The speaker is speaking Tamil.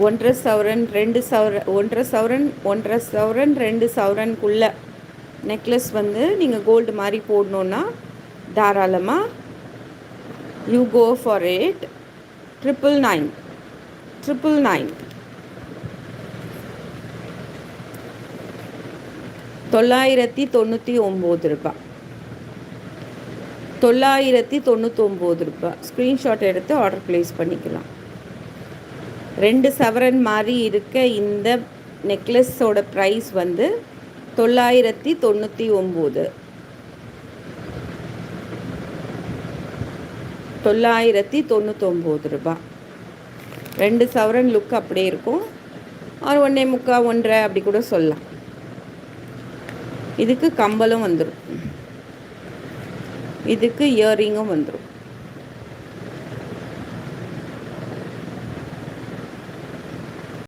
1.5 சவரன் 2 சவரன் 1.5 சவரன் 1.5 சவரன் 2 சவரனுக்குள்ள நெக்லஸ் வந்து நீங்கள் கோல்டு மாதிரி போடணுன்னா தாராளமாக யூ கோ ஃபார் இட். 999 999 ரூபாய். 999 ரூபாய். ஸ்க்ரீன்ஷாட் எடுத்து ஆர்டர் ப்ளேஸ் பண்ணிக்கலாம். 2 சவரன் மாதிரி இருக்க இந்த நெக்லஸோட ப்ரைஸ் வந்து 999. 999 ரூபாய். 2 சவரன் லுக் அப்படியே இருக்கும். ஒரு 1.25 1.5 அப்படி கூட சொல்லலாம். இதுக்கு கம்பலும் வந்துடும், இதுக்கு இயரிங்கும் வந்துடும்.